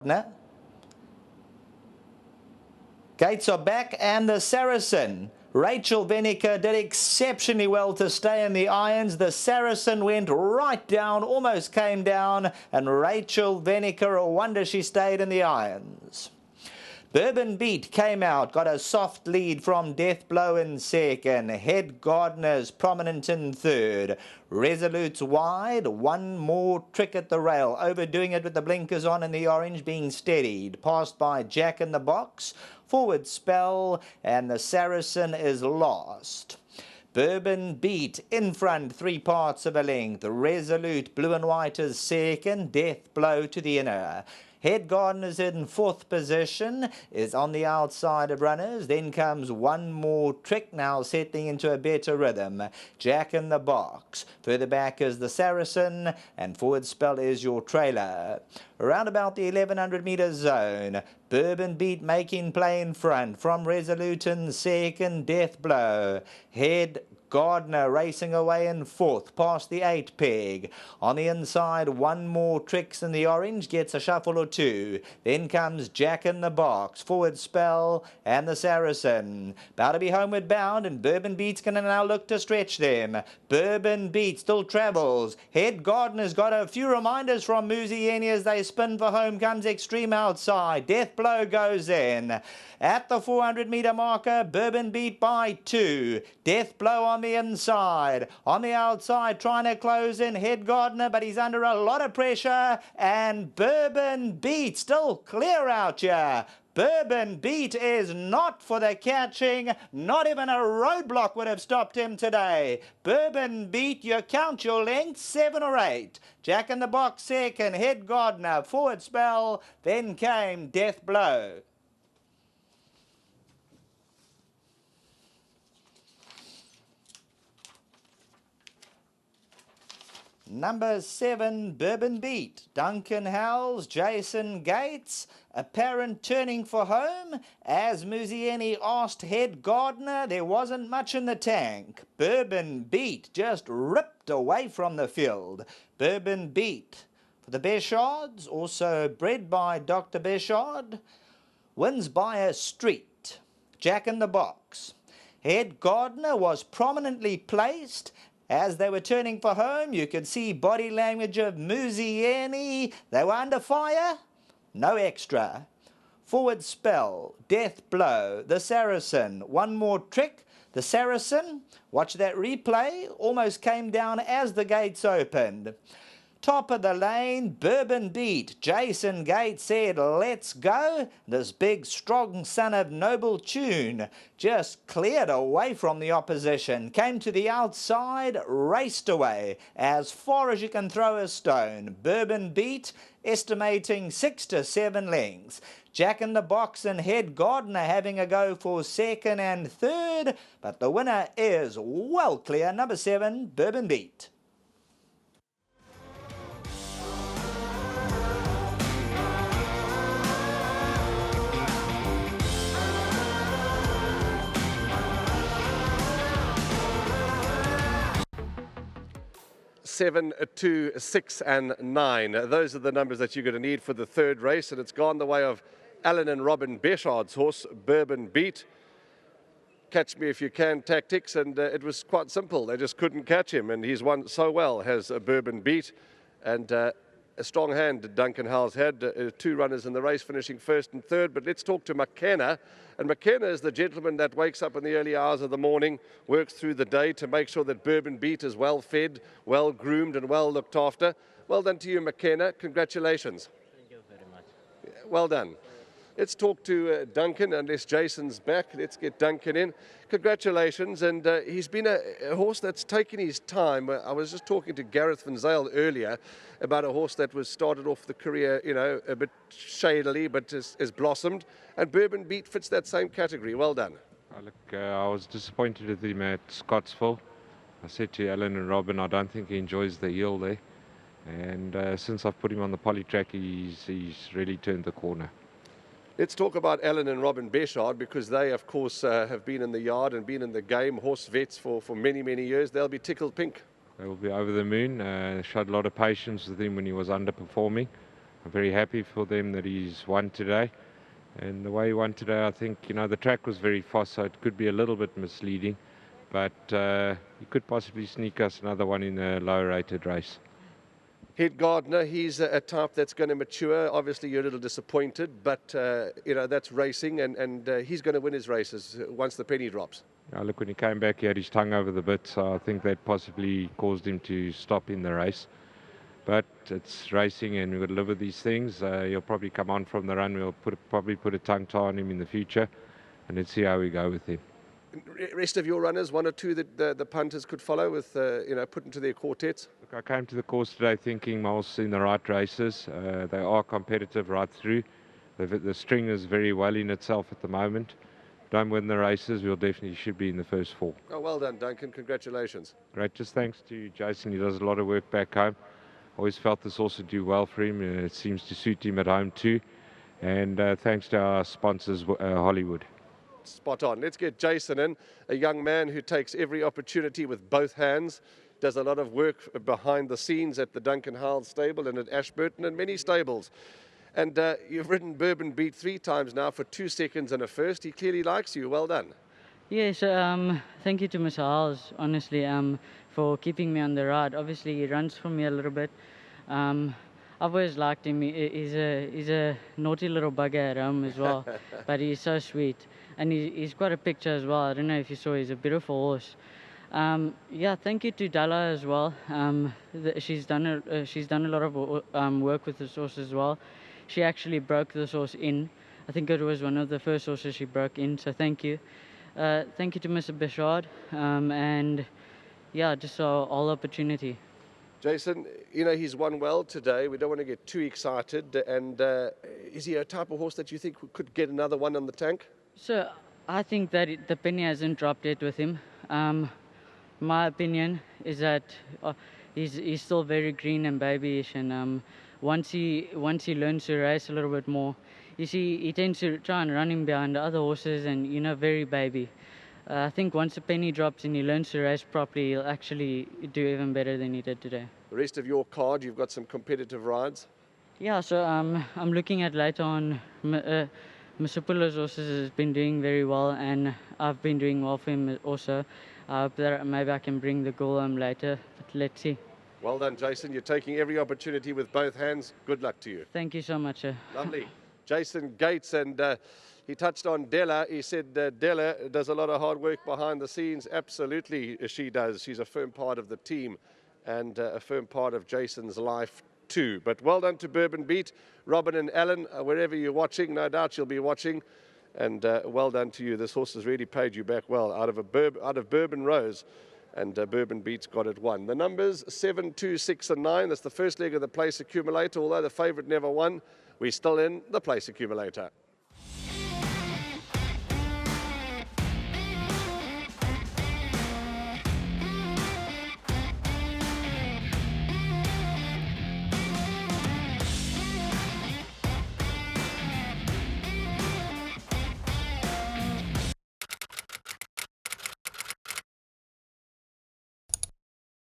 No. Gates are back, and the Saracen. Rachel Venica did exceptionally well to stay in the irons. The Saracen went right down, almost came down, and Rachel Venica, a wonder she stayed in the irons. Bourbon Beat came out, got a soft lead from Deathblow in second. Head Gardeners prominent in third. Resolute's wide, one more trick at the rail, overdoing it with the blinkers on in the orange, being steadied. Passed by Jack in the Box, forward spell, and the Saracen is lost. Bourbon Beat in front, 3 parts of a length. Resolute, blue and white is second. Deathblow to the inner. Head Gardeners in 4th position, is on the outside of runners. Then comes one more trick, now settling into a better rhythm. Jack in the Box. Further back is the Saracen, and forward spell is your trailer. Around about the 1100 metre zone, Bourbon Beat making play in front. From Resolute in second, Deathblow. Head Gardner racing away in 4th, past the 8 peg. On the inside, one more tricks in the orange, gets a shuffle or two. Then comes Jack in the Box, forward spell, and the Saracen. About to be homeward bound, and Bourbon Beat's going to now look to stretch them. Bourbon Beat still travels. Head Gardner's got a few reminders from Muzieni as they spin for home. Comes Extreme outside. Deathblow goes in. At the 400 metre marker, Bourbon Beat by 2. Deathblow on the inside. On the outside, trying to close in Head Gardner, but he's under a lot of pressure. And Bourbon Beat still clear out here. Bourbon Beat is not for the catching. Not even a roadblock would have stopped him today. Bourbon Beat, you count your lengths, 7 or 8. Jack in the Box second, Head Gardner, forward spell. Then came Deathblow. Number 7, Bourbon Beat. Duncan Howells, Jason Gates, apparent turning for home. As Muzieni asked Head Gardner, there wasn't much in the tank. Bourbon Beat just ripped away from the field. Bourbon Beat for the Béchards, also bred by Dr. Béchard, wins by a street. Jack in the Box. Head Gardner was prominently placed. As they were turning for home, you could see body language of Muzieni. They were under fire. No extra. Forward spell. Deathblow. The Saracen. One more trick. The Saracen. Watch that replay. Almost came down as the gates opened. Top of the lane, Bourbon Beat. Jason Gates said, let's go. This big, strong son of Noble Tune just cleared away from the opposition. Came to the outside, raced away as far as you can throw a stone. Bourbon Beat, estimating 6 to 7 lengths. Jack in the Box and Head Gardner having a go for second and third. But the winner is well clear, number 7, Bourbon Beat. Seven, 2, 6 and 9. Those are the numbers that you're going to need for the third race, and it's gone the way of Alan and Robin Béchard's horse, Bourbon Beat. Catch me if you can tactics, and it was quite simple. They just couldn't catch him, and he's won so well, has Bourbon Beat. And a strong hand Duncan Howells had, 2 runners in the race, finishing 1st and 3rd. But let's talk to McKenna. And McKenna is the gentleman that wakes up in the early hours of the morning, works through the day to make sure that Bourbon Beat is well fed, well groomed and well looked after. Well done to you, McKenna. Congratulations. Thank you very much. Well done. Let's talk to Duncan, unless Jason's back. Let's get Duncan in. Congratulations, and he's been a horse that's taken his time. I was just talking to Gareth van Zyl earlier about a horse that was started off the career, you know, a bit shadily, but has blossomed, and Bourbon Beat fits that same category. Well done. I was disappointed with him at Scottsville. I said to Alan and Robin, I don't think he enjoys the heel there, and since I've put him on the poly track, he's really turned the corner. Let's talk about Alan and Robin Béchard, because they, of course, have been in the yard and been in the game, horse vets for many, many years. They'll be tickled pink. They will be over the moon. Showed a lot of patience with him when he was underperforming. I'm very happy for them that he's won today. And the way he won today, I think, the track was very fast, so it could be a little bit misleading. But he could possibly sneak us another one in a low-rated race. Head Gardner, he's a type that's going to mature. Obviously, you're a little disappointed, but that's racing, and he's going to win his races once the penny drops. Look, when he came back, he had his tongue over the bit, so I think that possibly caused him to stop in the race. But it's racing, and we've got to live with these things. He'll probably come on from the run. We'll probably put a tongue tie on him in the future, and let's see how we go with him. Rest of your runners, one or two that the punters could follow with, put into their quartets? Look, I came to the course today thinking Miles in the right races. They are competitive right through. The string is very well in itself at the moment. Don't win the races, we'll definitely should be in the first 4. Oh, well done, Duncan. Congratulations. Great. Just thanks to Jason. He does a lot of work back home. Always felt this horse would do well for him. It seems to suit him at home too. And thanks to our sponsors, Hollywood. Spot on. Let's get Jason in, a young man who takes every opportunity with both hands, does a lot of work behind the scenes at the Duncan Howell stable and at Ashburton and many stables. And you've ridden Bourbon Beat 3 times now for 2 seconds and a first. He clearly likes you. Well done. Yes, thank you to Mr. Howells, honestly, for keeping me on the ride. Obviously, he runs for me a little bit. I've always liked him. He's a naughty little bugger at home as well, but he's so sweet. And he's got a picture as well. I don't know if you saw, he's a beautiful horse. Yeah, thank you to Dalla as well. She's done a lot of work with this horse as well. She actually broke this horse in. I think it was one of the first horses she broke in, so thank you. Thank you to Mr. Bishard, and yeah, just all opportunity. Jason, he's won well today. We don't want to get too excited. And is he a type of horse that you think could get another one on the tank? So I think that the penny hasn't dropped yet with him. My opinion is that he's still very green and babyish, and once he learns to race a little bit more, you see, he tends to try and run him behind other horses, and very baby. I think once the penny drops and he learns to race properly, he'll actually do even better than he did today. The rest of your card, you've got some competitive rides. Yeah, so I'm looking at later on. Mr. Puller's horses has been doing very well, and I've been doing well for him also. I hope that maybe I can bring the goal home later, but let's see. Well done, Jason. You're taking every opportunity with both hands. Good luck to you. Thank you so much, sir. Lovely. Jason Gates, and he touched on Della. He said Della does a lot of hard work behind the scenes. Absolutely, she does. She's a firm part of the team and a firm part of Jason's life too. But well done to Bourbon Beat. Robin and Alan, wherever you're watching, no doubt you'll be watching. And well done to you. This horse has really paid you back well out of Bourbon Rose. And Bourbon Beat's got it won. The numbers 7, 2, 6 and 9. That's the first leg of the place accumulator. Although the favourite never won, we're still in the place accumulator.